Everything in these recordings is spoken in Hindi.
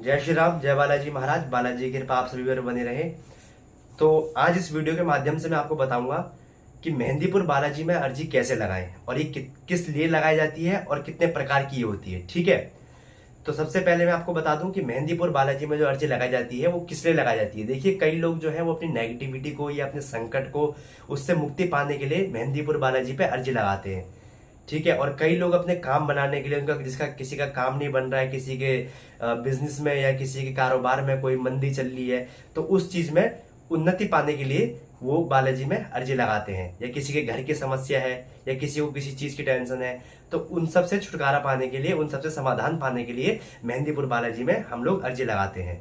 जय श्री राम, जय बालाजी महाराज। बालाजी की कृपा आप सभी पर बने रहे। तो आज इस वीडियो के माध्यम से मैं आपको बताऊंगा कि मेहंदीपुर बालाजी में अर्जी कैसे लगाएं और ये किस लिए लगाई जाती है और कितने प्रकार की ये होती है। ठीक है, तो सबसे पहले मैं आपको बता दूं कि मेहंदीपुर बालाजी में जो अर्जी लगाई जाती है वो किस लिए लगाई जाती है। देखिए, कई लोग जो है वो अपनी नेगेटिविटी को या अपने संकट को उससे मुक्ति पाने के लिए मेहंदीपुर बालाजी पे अर्जी लगाते हैं। ठीक है, और कई लोग अपने काम बनाने के लिए, उनका जिसका किसी का काम नहीं बन रहा है, किसी के बिजनेस में या किसी के कारोबार में कोई मंदी चल रही है, तो उस चीज में उन्नति पाने के लिए वो बालाजी में अर्जी लगाते हैं। या किसी के घर की समस्या है या किसी को किसी चीज की टेंशन है, तो उन सब से छुटकारा पाने के लिए, उन सब से समाधान पाने के लिए मेहंदीपुर बालाजी में हम लोग अर्जी लगाते हैं।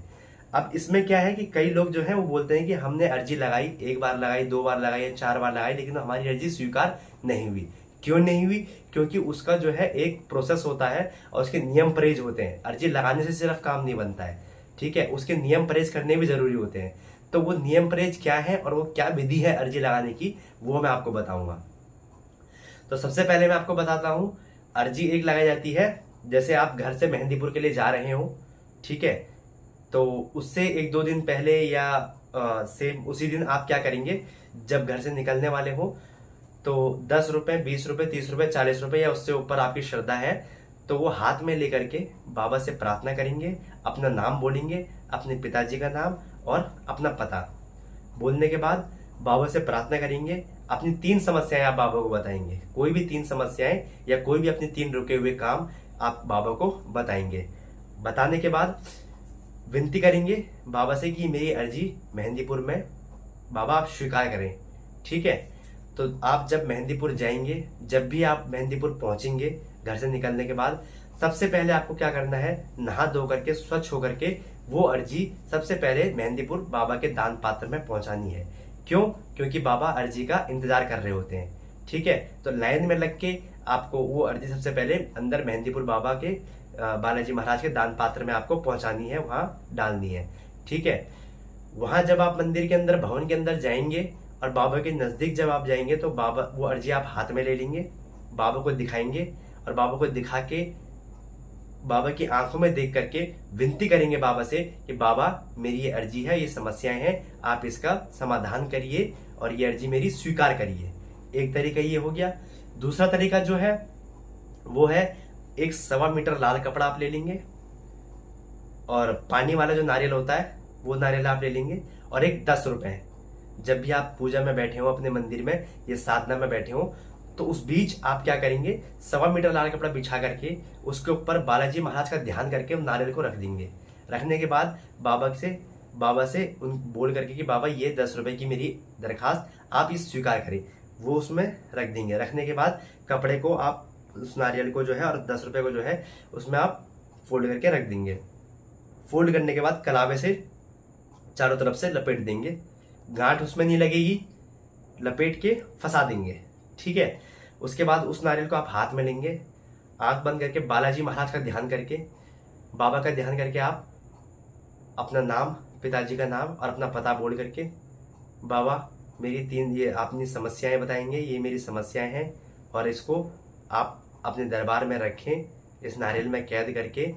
अब इसमें क्या है कि कई लोग जो है वो बोलते हैं कि हमने अर्जी लगाई, एक बार लगाई, दो बार लगाई, 4 बार लगाई, लेकिन हमारी अर्जी स्वीकार नहीं हुई। क्यों नहीं हुई? क्योंकि उसका जो है एक प्रोसेस होता है और उसके नियम परहेज होते हैं। अर्जी लगाने से सिर्फ काम नहीं बनता है, ठीक है, उसके नियम परहेज करने भी जरूरी होते हैं। तो वो नियम परहेज क्या है और वो क्या विधि है अर्जी लगाने की, वो मैं आपको बताऊंगा। तो सबसे पहले मैं आपको बताता हूं, अर्जी एक लगाई जाती है जैसे आप घर से मेहंदीपुर के लिए जा रहे हो, ठीक है, तो उससे 1-2 दिन पहले या सेम उसी दिन आप क्या करेंगे, जब घर से निकलने वाले हो तो 10 रुपए, 20 रुपए, 30 रुपए, 40 रुपए या उससे ऊपर आपकी श्रद्धा है तो वो हाथ में लेकर के बाबा से प्रार्थना करेंगे, अपना नाम बोलेंगे, अपने पिताजी का नाम और अपना पता बोलने के बाद बाबा से प्रार्थना करेंगे। अपनी 3 समस्याएं आप बाबा को बताएंगे, कोई भी 3 समस्याएं या कोई भी अपने 3 रुके हुए काम आप बाबा को बताएंगे। बताने के बाद विनती करेंगे बाबा से कि मेरी अर्जी मेहंदीपुर में बाबा आप स्वीकार करें। ठीक है, तो आप जब मेहंदीपुर जाएंगे, जब भी आप मेहंदीपुर पहुंचेंगे घर से निकलने के बाद, सबसे पहले आपको क्या करना है, नहा धो करके स्वच्छ होकर के वो अर्जी सबसे पहले मेहंदीपुर बाबा के दान पात्र में पहुंचानी है। क्यों? क्योंकि बाबा अर्जी का इंतजार कर रहे होते हैं। ठीक है, तो लाइन में लग के आपको वो अर्जी सबसे पहले अंदर मेहंदीपुर बाबा के बालाजी महाराज के दान पात्र में आपको पहुंचानी है, वहां डालनी है। ठीक है, वहां जब आप मंदिर के अंदर, भवन के अंदर जाएंगे और बाबा के नजदीक जब आप जाएंगे तो बाबा वो अर्जी आप हाथ में ले लेंगे, बाबा को दिखाएंगे और बाबा को दिखा के बाबा की आंखों में देख करके विनती करेंगे बाबा से कि बाबा मेरी ये अर्जी है, ये समस्याएं हैं, आप इसका समाधान करिए और ये अर्जी मेरी स्वीकार करिए। एक तरीका ये हो गया। दूसरा तरीका जो है वो है, एक 1.25 मीटर लाल कपड़ा आप ले लेंगे और पानी वाला जो नारियल होता है वो नारियल आप ले लेंगे, और एक 10 रुपए। जब भी आप पूजा में बैठे हो, अपने मंदिर में या साधना में बैठे हो, तो उस बीच आप क्या करेंगे, 1.25 मीटर लाल कपड़ा बिछा करके उसके ऊपर बालाजी महाराज का ध्यान करके उन नारियल को रख देंगे। रखने के बाद बाबा से उन बोल करके कि बाबा ये 10 रुपए की मेरी दरखास्त आप इस स्वीकार करें, वो उसमें रख देंगे। रखने के बाद कपड़े को आप उस नारियल को जो है और 10 रुपए को जो है उसमें आप फोल्ड करके रख देंगे। फोल्ड करने के बाद कलावे से चारों तरफ से लपेट देंगे, गांठ उसमें नहीं लगेगी, लपेट के फंसा देंगे। ठीक है, उसके बाद उस नारियल को आप हाथ में लेंगे, आंख बंद करके बालाजी महाराज का ध्यान करके, बाबा का ध्यान करके आप अपना नाम, पिताजी का नाम और अपना पता बोल करके, बाबा मेरी 3 ये आपने समस्याएं बताएंगे, ये मेरी समस्याएं हैं और इसको आप अपने दरबार में रखें, इस नारियल में कैद करके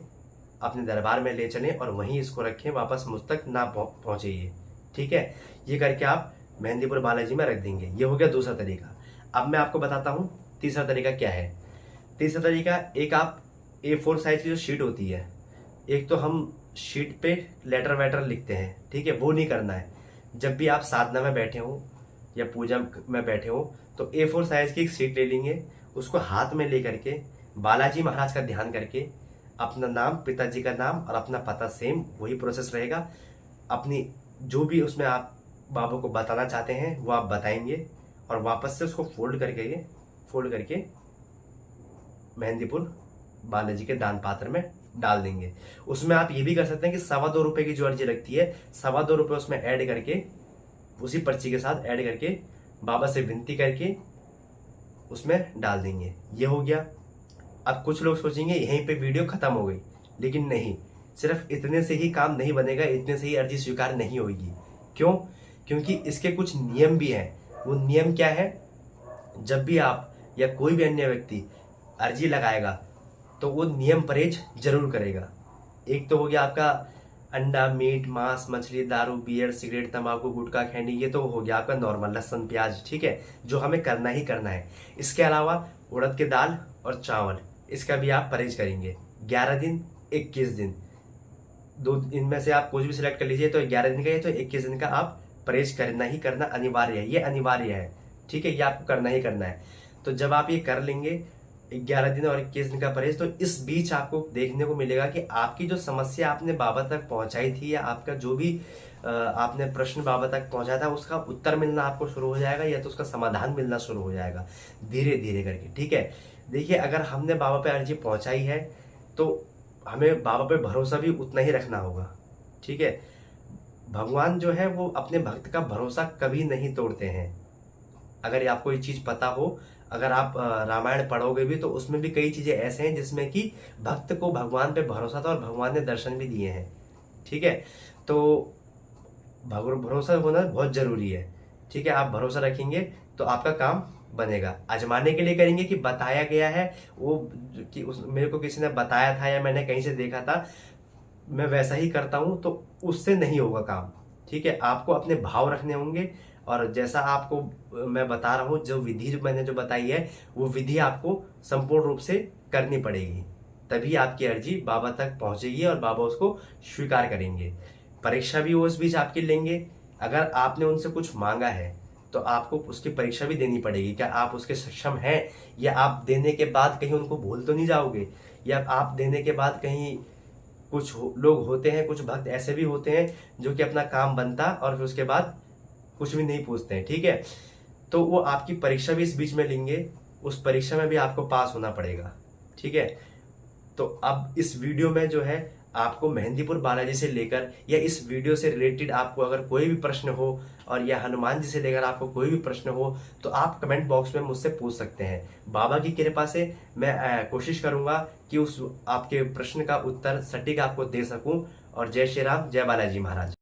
अपने दरबार में ले चलें और वहीं इसको रखें, वापस मुझ तक ना पहुंचे ये। ठीक है, ये करके आप मेहंदीपुर बालाजी में रख देंगे। ये हो गया दूसरा तरीका। अब मैं आपको बताता हूं तीसरा तरीका क्या है। तीसरा तरीका, एक आप A4 साइज की जो शीट होती है, एक तो हम शीट पे लेटर वेटर लिखते हैं, ठीक है, वो नहीं करना है। जब भी आप साधना में बैठे हो या पूजा में बैठे हो तो A4 साइज की एक शीट ले लेंगे, उसको हाथ में ले करके बालाजी महाराज का ध्यान करके अपना नाम, पिताजी का नाम और अपना पता, सेम वही प्रोसेस रहेगा। अपनी जो भी उसमें आप बाबा को बताना चाहते हैं वो आप बताएंगे और वापस से उसको फोल्ड करके मेहंदीपुर बालाजी के दान पात्र में डाल देंगे। उसमें आप ये भी कर सकते हैं कि 2.25 रुपए की जो अर्जी लगती है, 2.25 रुपए उसमें ऐड करके, उसी पर्ची के साथ ऐड करके बाबा से विनती करके उसमें डाल देंगे। ये हो गया। अब कुछ लोग सोचेंगे यहीं पे वीडियो खत्म हो गई, लेकिन नहीं, सिर्फ इतने से ही काम नहीं बनेगा, इतने से ही अर्जी स्वीकार नहीं होगी। क्यों? क्योंकि इसके कुछ नियम भी हैं। वो नियम क्या है, जब भी आप या कोई भी अन्य व्यक्ति अर्जी लगाएगा तो वो नियम परहेज जरूर करेगा। एक तो हो गया आपका अंडा, मीट, मांस, मछली, दारू, बियर, सिगरेट, तंबाकू, गुटखा, खैनी, ये तो हो गया आपका नॉर्मल, लहसुन, प्याज, ठीक है, जो हमें करना ही करना है। इसके अलावा उड़द की दाल और चावल, इसका भी आप परहेज करेंगे 11 दिन, 21 दिन, दो इनमें से आप कुछ भी सिलेक्ट कर लीजिए। तो 11 दिन का है तो 21 दिन का आप परहेज करना ही करना अनिवार्य है, ये अनिवार्य है, ठीक है, ये आपको करना ही करना है। तो जब आप ये कर लेंगे 11 दिन और 21 दिन का परहेज, तो इस बीच आपको देखने को मिलेगा कि आपकी जो समस्या आपने बाबा तक पहुंचाई थी, या आपका जो भी आपने प्रश्न बाबा तक पहुंचाया था, उसका उत्तर मिलना आपको शुरू हो जाएगा, या तो उसका समाधान मिलना शुरू हो जाएगा धीरे धीरे करके, ठीक है। देखिए, अगर हमने बाबा पे अर्जी पहुंचाई है तो हमें बाबा पे भरोसा भी उतना ही रखना होगा, ठीक है। भगवान जो है वो अपने भक्त का भरोसा कभी नहीं तोड़ते हैं। अगर आपको ये चीज पता हो, अगर आप रामायण पढ़ोगे भी तो उसमें भी कई चीजें ऐसे हैं जिसमें कि भक्त को भगवान पे भरोसा था और भगवान ने दर्शन भी दिए हैं, ठीक है। तो भरोसा होना बहुत जरूरी है, ठीक है। आप भरोसा रखेंगे तो आपका काम बनेगा। आजमाने के लिए करेंगे कि बताया गया है वो, कि मेरे को किसी ने बताया था या मैंने कहीं से देखा था, मैं वैसा ही करता हूं, तो उससे नहीं होगा काम, ठीक है। आपको अपने भाव रखने होंगे, और जैसा आपको मैं बता रहा हूं, जो विधि जो मैंने जो बताई है, वो विधि आपको संपूर्ण रूप से करनी पड़ेगी, तभी आपकी अर्जी बाबा तक पहुंचेगी और बाबा उसको स्वीकार करेंगे। परीक्षा भी वो उस बीच आपकी लेंगे। अगर आपने उनसे कुछ मांगा है तो आपको उसकी परीक्षा भी देनी पड़ेगी, क्या आप उसके सक्षम हैं, या आप देने के बाद कहीं उनको भूल तो नहीं जाओगे, या आप देने के बाद कहीं लोग होते हैं, कुछ भक्त ऐसे भी होते हैं जो कि अपना काम बनता और फिर उसके बाद कुछ भी नहीं पूछते हैं, ठीक है। तो वो आपकी परीक्षा भी इस बीच में लेंगे, उस परीक्षा में भी आपको पास होना पड़ेगा, ठीक है। तो अब इस वीडियो में जो है आपको मेहंदीपुर बालाजी से लेकर, या इस वीडियो से रिलेटेड आपको अगर कोई भी प्रश्न हो, और या हनुमान जी से लेकर आपको कोई भी प्रश्न हो, तो आप कमेंट बॉक्स में मुझसे पूछ सकते हैं। बाबा की कृपा से मैं कोशिश करूंगा कि उस आपके प्रश्न का उत्तर सटीक आपको दे सकूं। और जय श्री राम, जय बालाजी महाराज।